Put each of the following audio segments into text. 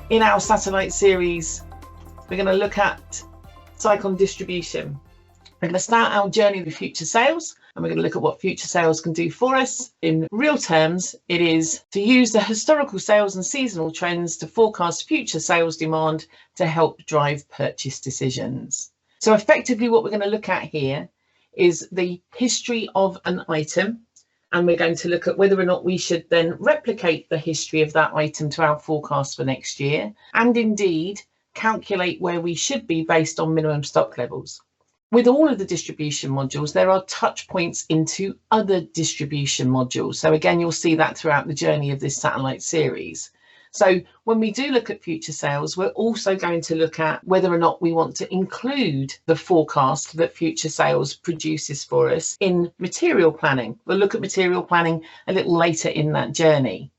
In our satellite series, we're going to look at Sicon Distribution. We're going to start our journey with future sales, and we're going to look at what future sales can do for us. In real terms, it is to use the historical sales and seasonal trends to forecast future sales demand to help drive purchase decisions. So effectively, what we're going to look at here is the history of an item, and we're going to look at whether or not we should then replicate the history of that item to our forecast for next year, and indeed calculate where we should be based on minimum stock levels. With all of the distribution modules, there are touch points into other distribution modules. So again, you'll see that throughout the journey of this satellite series. So when we do look at future sales, we're also going to look at whether or not we want to include the forecast that future sales produces for us in material planning. We'll look at material planning a little later in that journey.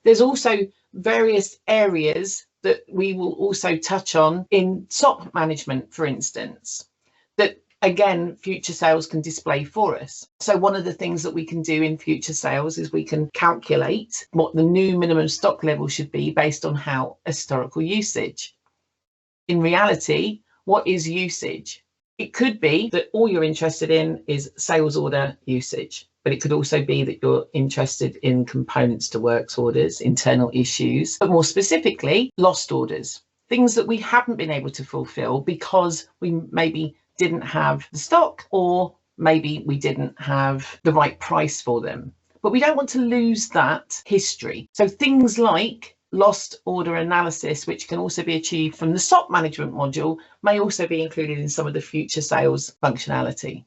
There's also various areas that we will also touch on in SOP management, for instance, that again, future sales can display for us. So one of the things that we can do in future sales is we can calculate what the new minimum stock level should be based on how historical usage. In reality, what is usage? It could be that all you're interested in is sales order usage, but it could also be that you're interested in components to works orders, internal issues, but more specifically, lost orders, things that we haven't been able to fulfill because we maybe didn't have the stock, or maybe we didn't have the right price for them. But we don't want to lose that history. So things like lost order analysis, which can also be achieved from the SOP management module, may also be included in some of the future sales functionality.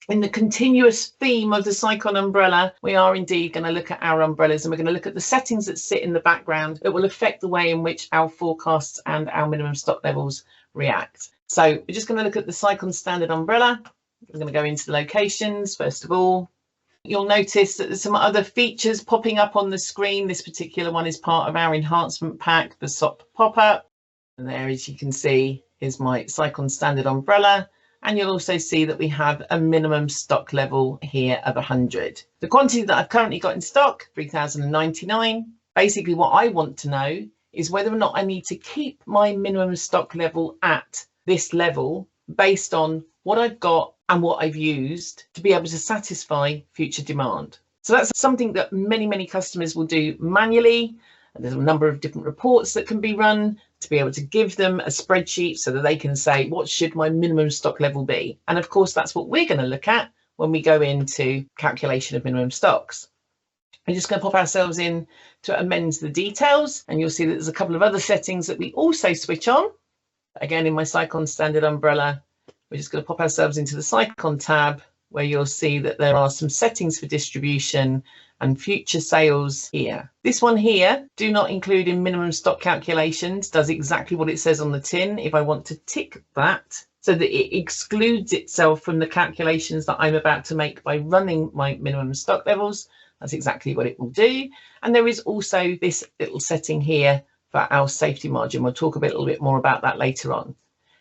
In the continuous theme of the Sicon umbrella, we are indeed going to look at our umbrellas, and we're going to look at the settings that sit in the background that will affect the way in which our forecasts and our minimum stock levels react. So we're just going to look at the Sicon standard umbrella. We're going to go into the locations first of all. You'll notice that there's some other features popping up on the screen. This particular one is part of our enhancement pack, the SOP pop-up. And there, as you can see, is my Sicon standard umbrella. And you'll also see that we have a minimum stock level here of 100. The quantity that I've currently got in stock, 3,099. Basically, what I want to know is whether or not I need to keep my minimum stock level at this level based on what I've got and what I've used to be able to satisfy future demand. So that's something that many customers will do manually. And there's a number of different reports that can be run to be able to give them a spreadsheet so that they can say, what should my minimum stock level be? And of course, that's what we're going to look at when we go into calculation of minimum stocks. We're just going to pop ourselves in to amend the details, and you'll see that there's a couple of other settings that we also switch on. Again, in my Sicon standard umbrella, we're just going to pop ourselves into the Sicon tab, where you'll see that there are some settings for distribution and future sales here. This one here, do not include in minimum stock calculations, does exactly what it says on the tin. If I want to tick that so that it excludes itself from the calculations that I'm about to make by running my minimum stock levels, that's exactly what it will do. And there is also this little setting here for our safety margin. We'll talk a little bit more about that later on.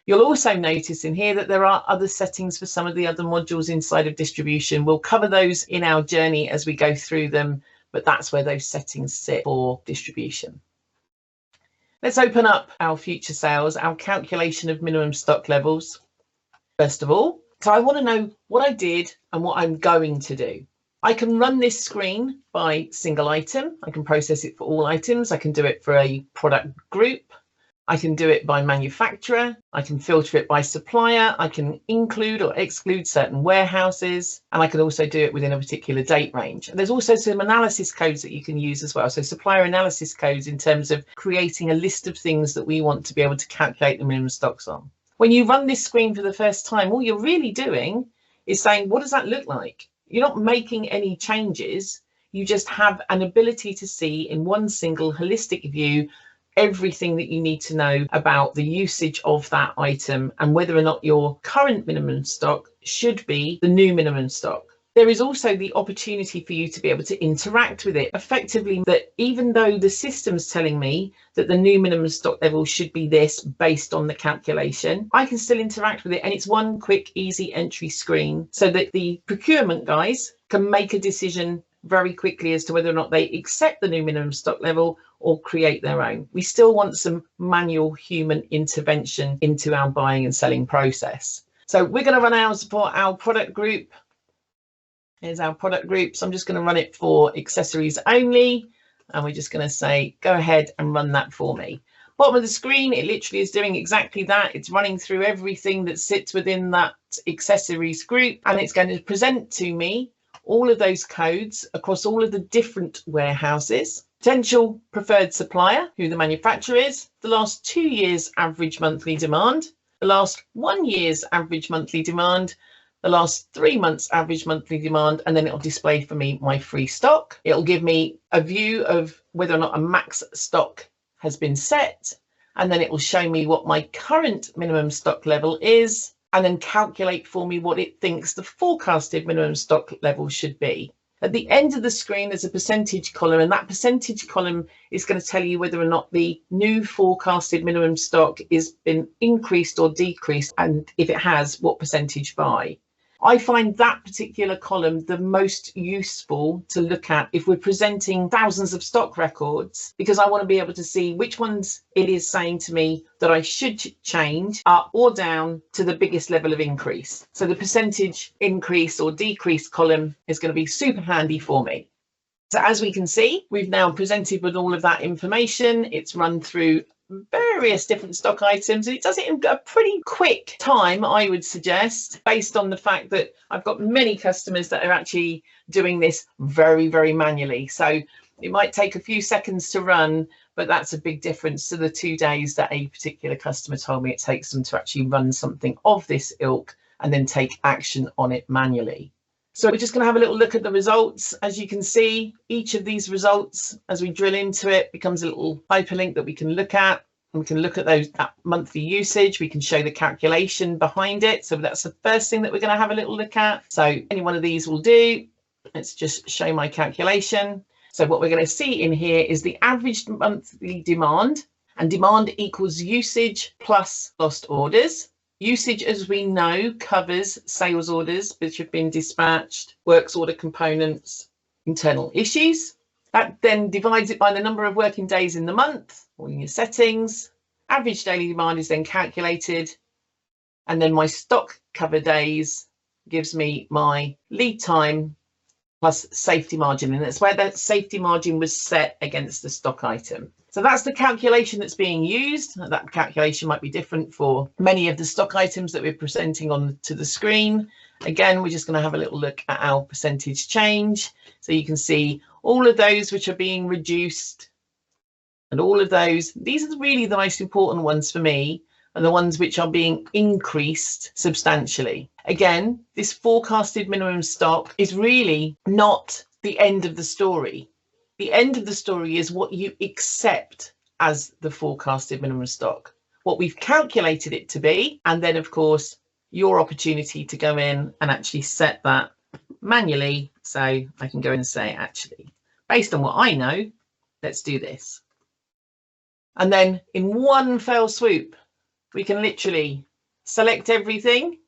You'll also notice in here that there are other settings for some of the other modules inside of distribution. We'll cover those in our journey as we go through them, but that's where those settings sit for distribution. Let's open up our future sales, our calculation of minimum stock levels. First of all, so I want to know what I did and what I'm going to do. I can run this screen by single item. I can process it for all items. I can do it for a product group. I can do it by manufacturer. I can filter it by supplier. I can include or exclude certain warehouses, and I can also do it within a particular date range. And there's also some analysis codes that you can use as well. So supplier analysis codes in terms of creating a list of things that we want to be able to calculate the minimum stocks on. When you run this screen for the first time, all you're really doing is saying, what does that look like? You're not making any changes. You just have an ability to see in one single holistic view everything that you need to know about the usage of that item and whether or not your current minimum stock should be the new minimum stock. There is also the opportunity for you to be able to interact with it effectively, that even though the system's telling me that the new minimum stock level should be this based on the calculation, I can still interact with it. And it's one quick, easy entry screen so that the procurement guys can make a decision very quickly as to whether or not they accept the new minimum stock level or create their own. We still want some manual human intervention into our buying and selling process. So we're going to run our support, our product group. Here's our product group. So I'm just going to run it for accessories only. And we're just going to say, go ahead and run that for me. Bottom of the screen, it literally is doing exactly that. It's running through everything that sits within that accessories group. And it's going to present to me all of those codes across all of the different warehouses, potential preferred supplier, who the manufacturer is, the last 2 years average monthly demand, the last 1 year's average monthly demand, the last 3 months average monthly demand, and then it'll display for me my free stock. It'll give me a view of whether or not a max stock has been set, and then it will show me what my current minimum stock level is, and then calculate for me what it thinks the forecasted minimum stock level should be. At the end of the screen, there's a percentage column, and that percentage column is going to tell you whether or not the new forecasted minimum stock is been increased or decreased, and if it has, what percentage by. I find that particular column the most useful to look at if we're presenting thousands of stock records, because I want to be able to see which ones it is saying to me that I should change up or down to the biggest level of increase. So the percentage increase or decrease column is going to be super handy for me. So as we can see, we've now presented with all of that information. It's run through various different stock items, and it does it in a pretty quick time, I would suggest, based on the fact that I've got many customers that are actually doing this very, very manually. So it might take a few seconds to run, but that's a big difference to the 2 days that a particular customer told me it takes them to actually run something of this ilk and then take action on it manually. So we're just going to have a little look at the results. As you can see, each of these results, as we drill into it, becomes a little hyperlink that we can look at. And we can look at that monthly usage. We can show the calculation behind it. So that's the first thing that we're going to have a little look at. So any one of these will do. Let's just show my calculation. So what we're going to see in here is the average monthly demand, and demand equals usage plus lost orders. Usage, as we know, covers sales orders which have been dispatched, works order components, internal issues. That then divides it by the number of working days in the month, or in your settings. Average daily demand is then calculated. And then my stock cover days gives me my lead time plus safety margin. And that's where that safety margin was set against the stock item. So that's the calculation that's being used. That calculation might be different for many of the stock items that we're presenting on to the screen. Again, we're just going to have a little look at our percentage change. So you can see all of those which are being reduced, and all of those, these are really the most important ones for me, and the ones which are being increased substantially. Again, this forecasted minimum stock is really not the end of the story. The end of the story is what you accept as the forecasted minimum stock, what we've calculated it to be, and then of course your opportunity to go in and actually set that manually. So I can go in and say, actually, based on what I know, let's do this. And then in one fell swoop, we can literally select everything.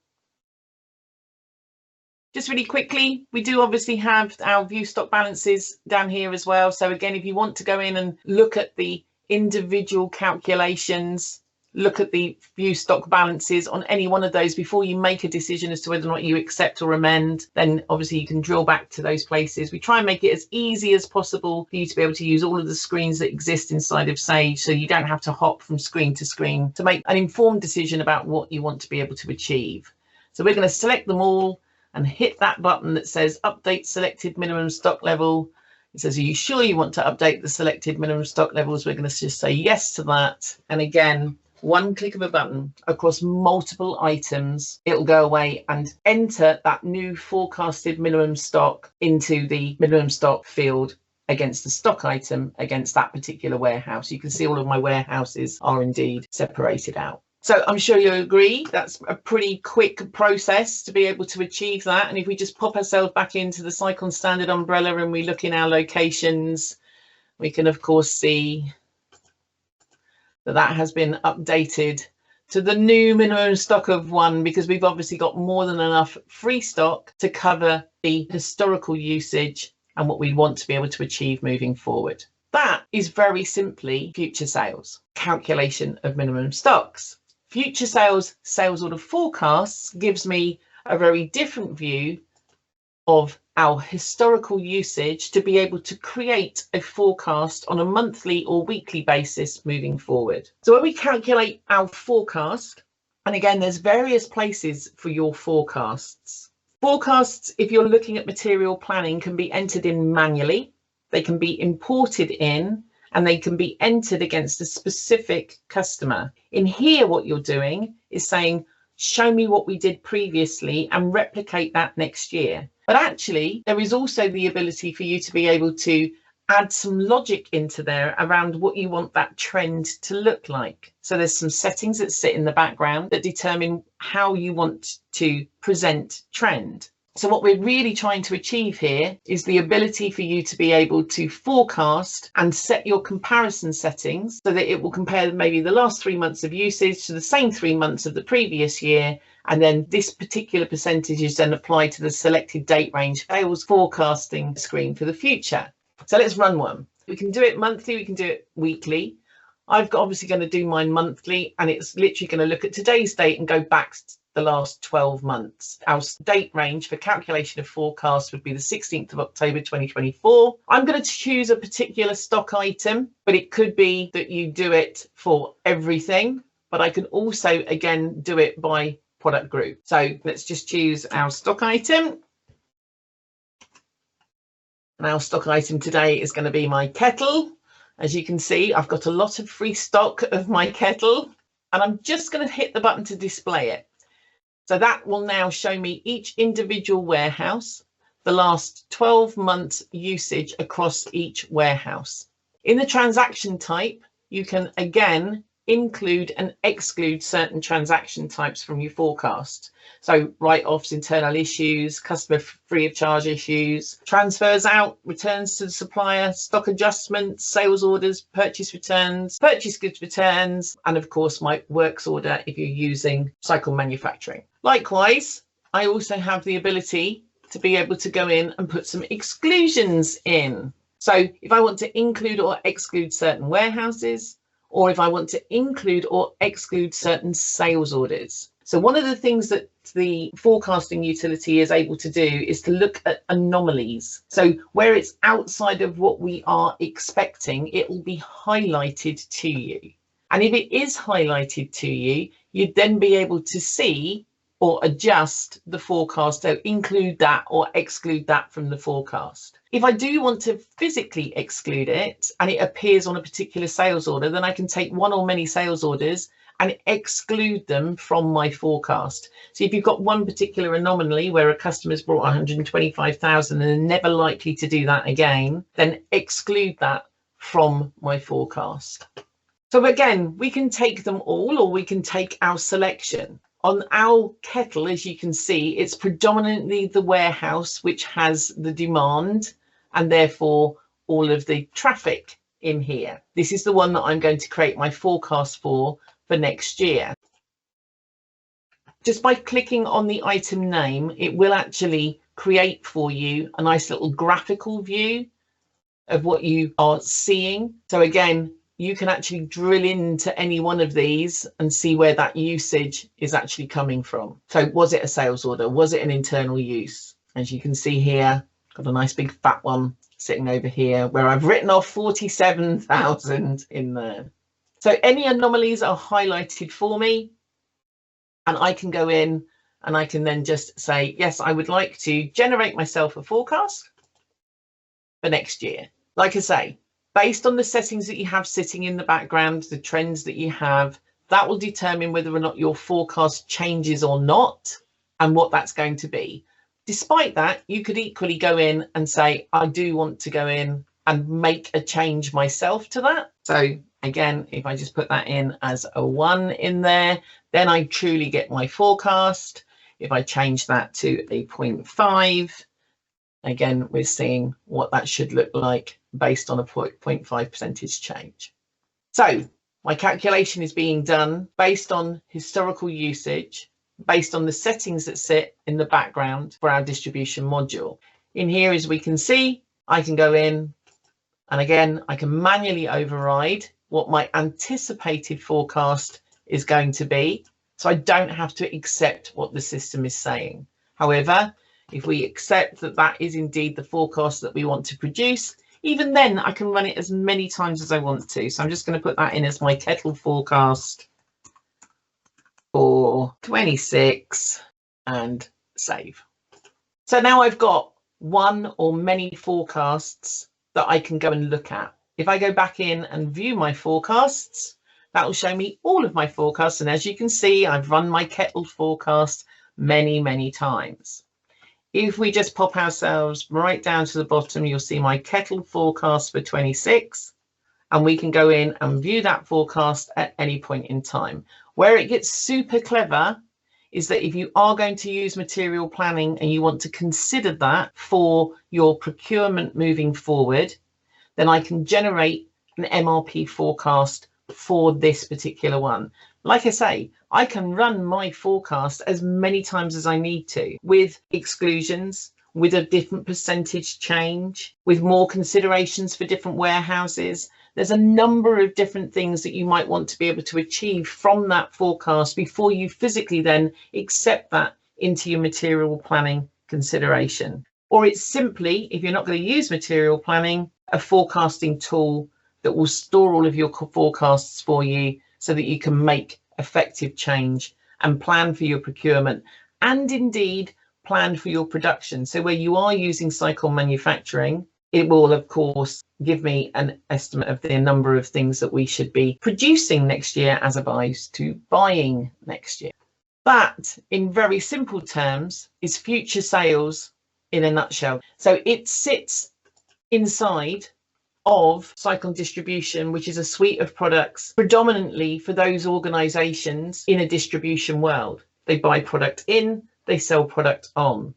Just really quickly, we do obviously have our view stock balances down here as well. So again, if you want to go in and look at the individual calculations, look at the view stock balances on any one of those before you make a decision as to whether or not you accept or amend, then obviously you can drill back to those places. We try and make it as easy as possible for you to be able to use all of the screens that exist inside of Sage, so you don't have to hop from screen to screen to make an informed decision about what you want to be able to achieve. So we're going to select them all and hit that button that says update selected minimum stock level. It says, are you sure you want to update the selected minimum stock levels? We're going to just say yes to that. And again, one click of a button across multiple items, it'll go away and enter that new forecasted minimum stock into the minimum stock field against the stock item against that particular warehouse. You can see all of my warehouses are indeed separated out. So I'm sure you'll agree that's a pretty quick process to be able to achieve that. And if we just pop ourselves back into the Sicon standard umbrella and we look in our locations, we can of course see that that has been updated to the new minimum stock of 1, because we've obviously got more than enough free stock to cover the historical usage and what we want to be able to achieve moving forward. That is very simply future sales, calculation of minimum stocks. Future sales order forecasts gives me a very different view of our historical usage to be able to create a forecast on a monthly or weekly basis moving forward. So when we calculate our forecast, and again, there's various places for your forecasts. Forecasts, if you're looking at material planning, can be entered in manually, they can be imported in, and they can be entered against a specific customer. In here, what you're doing is saying, show me what we did previously and replicate that next year. But actually, there is also the ability for you to be able to add some logic into there around what you want that trend to look like. So there's some settings that sit in the background that determine how you want to present trend. So what we're really trying to achieve here is the ability for you to be able to forecast and set your comparison settings so that it will compare maybe the last 3 months of usage to the same 3 months of the previous year. And then this particular percentage is then applied to the selected date range sales forecasting screen for the future. So let's run one. We can do it monthly, we can do it weekly. Obviously going to do mine monthly, and it's literally going to look at today's date and go back the last 12 months. Our date range for calculation of forecast would be the 16th of October 2024. I'm going to choose a particular stock item, but it could be that you do it for everything. But I can also, again, do it by product group. So let's just choose our stock item. And our stock item today is going to be my kettle. As you can see, I've got a lot of free stock of my kettle, and I'm just going to hit the button to display it. So that will now show me each individual warehouse, the last 12 months usage across each warehouse. In the transaction type, you can again include and exclude certain transaction types from your forecast. So write-offs, internal issues, customer free of charge issues, transfers out, returns to the supplier, stock adjustments, sales orders, purchase returns, purchase goods returns, and of course my works order if you're using Sicon manufacturing. Likewise, I also have the ability to be able to go in and put some exclusions in. So if I want to include or exclude certain warehouses, or if I want to include or exclude certain sales orders. So one of the things that the forecasting utility is able to do is to look at anomalies. So where it's outside of what we are expecting, it will be highlighted to you. And if it is highlighted to you, you'd then be able to see or adjust the forecast, so include that or exclude that from the forecast. If I do want to physically exclude it and it appears on a particular sales order, then I can take one or many sales orders and exclude them from my forecast. So if you've got one particular anomaly where a customer's brought 125,000 and they're never likely to do that again, then exclude that from my forecast. So again, we can take them all, or we can take our selection. On our kettle, as you can see, it's predominantly the warehouse which has the demand and therefore all of the traffic in here. This is the one that I'm going to create my forecast for next year. Just by clicking on the item name, it will actually create for you a nice little graphical view of what you are seeing. So again, you can actually drill into any one of these and see where that usage is actually coming from. So was it a sales order? Was it an internal use? As you can see here, got a nice big fat one sitting over here where I've written off 47,000 in there. So any anomalies are highlighted for me, and I can go in and I can then just say, yes, I would like to generate myself a forecast for next year. Like I say, based on the settings that you have sitting in the background, the trends that you have, that will determine whether or not your forecast changes or not and what that's going to be. Despite that, you could equally go in and say, I do want to go in and make a change myself to that. So Again, if I just put that in as a 1 in there, then I truly get my forecast. If I change that to a 0.5, again, we're seeing what that should look like based on a 0.5% change. So my calculation is being done based on historical usage, based on the settings that sit in the background for our distribution module. In here, as we can see, I can go in and again, I can manually override what my anticipated forecast is going to be. So I don't have to accept what the system is saying. However, if we accept that that is indeed the forecast that we want to produce, even then I can run it as many times as I want to. So I'm just going to put that in as my kettle forecast for 26 and save. So now I've got one or many forecasts that I can go and look at. If I go back in and view my forecasts, that will show me all of my forecasts. And as you can see, I've run my kettle forecast many, many times. If we just pop ourselves right down to the bottom, you'll see my kettle forecast for 26. And we can go in and view that forecast at any point in time. Where it gets super clever is that if you are going to use material planning and you want to consider that for your procurement moving forward, then I can generate an MRP forecast for this particular one. Like I say, I can run my forecast as many times as I need to, with exclusions, with a different percentage change, with more considerations for different warehouses. There's a number of different things that you might want to be able to achieve from that forecast before you physically then accept that into your material planning consideration. Or it's simply, if you're not going to use material planning, a forecasting tool that will store all of your forecasts for you so that you can make effective change and plan for your procurement and indeed plan for your production. So where you are using Sicon manufacturing, it will, of course, give me an estimate of the number of things that we should be producing next year as opposed to buying next year. That, in very simple terms, is future sales in a nutshell. So it sits inside of Sicon Distribution, which is a suite of products predominantly for those organizations in a distribution world. They buy product in, they sell product on.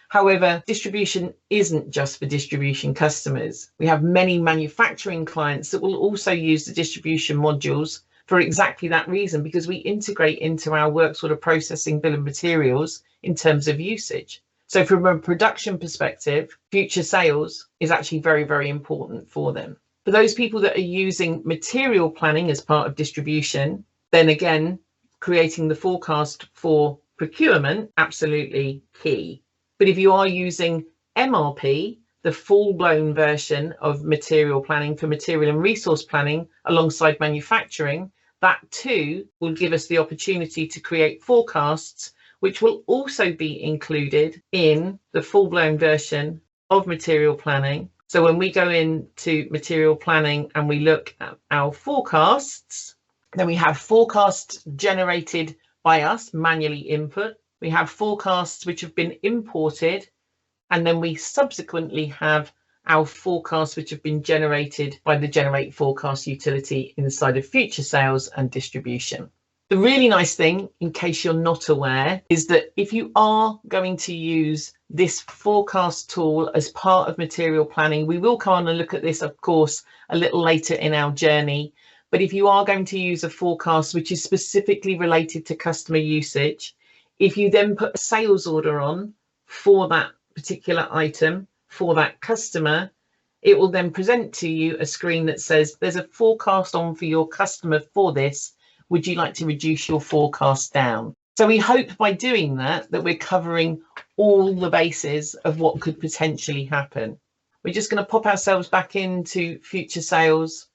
However, distribution isn't just for distribution customers. We have many manufacturing clients that will also use the distribution modules for exactly that reason, because we integrate into our works order processing bill of materials in terms of usage. So from a production perspective, future sales is actually very, very important for them. For those people that are using material planning as part of distribution, then again, creating the forecast for procurement, absolutely key. But if you are using MRP, the full-blown version of material planning for material and resource planning alongside manufacturing, that too will give us the opportunity to create forecasts, which will also be included in the full-blown version of material planning. So when we go into material planning and we look at our forecasts, then we have forecasts generated by us, manually input. We have forecasts which have been imported, and then we subsequently have our forecasts which have been generated by the generate forecast utility inside of future sales and distribution. The really nice thing, in case you're not aware, is that if you are going to use this forecast tool as part of material planning, we will come on and look at this, of course, a little later in our journey. But if you are going to use a forecast which is specifically related to customer usage, if you then put a sales order on for that particular item, for that customer, it will then present to you a screen that says there's a forecast on for your customer for this. Would you like to reduce your forecast down? So we hope by doing that we're covering all the bases of what could potentially happen. We're just going to pop ourselves back into future sales.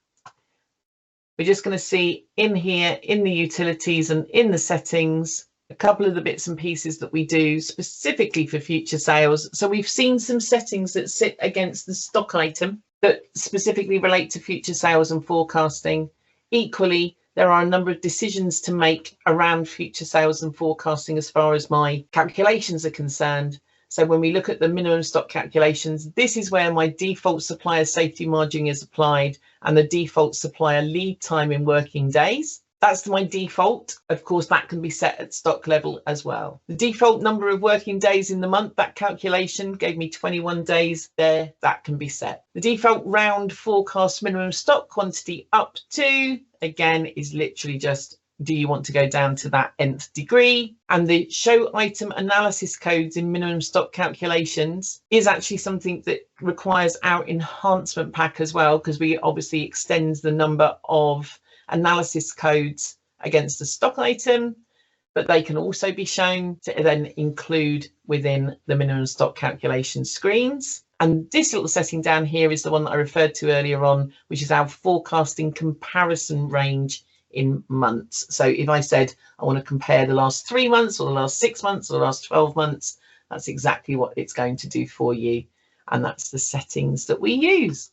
We're just going to see in here, in the utilities and in the settings, a couple of the bits and pieces that we do specifically for future sales. So we've seen some settings that sit against the stock item that specifically relate to future sales and forecasting. Equally, there are a number of decisions to make around future sales and forecasting as far as my calculations are concerned So when we look at the minimum stock calculations, this is where my default supplier safety margin is applied and the default supplier lead time in working days. That's my default. Of course, that can be set at stock level as well. The default number of working days in the month, that calculation gave me 21 days there. That can be set. The default round forecast minimum stock quantity up to, again, is literally just, do you want to go down to that nth degree? And the show item analysis codes in minimum stock calculations is actually something that requires our enhancement pack as well, because we obviously extends the number of analysis codes against a stock item, but they can also be shown to then include within the minimum stock calculation screens. And this little setting down here is the one that I referred to earlier on, which is our forecasting comparison range in months. So if I said I want to compare the last 3 months or the last 6 months or the last 12 months, that's exactly what it's going to do for you. And that's the settings that we use.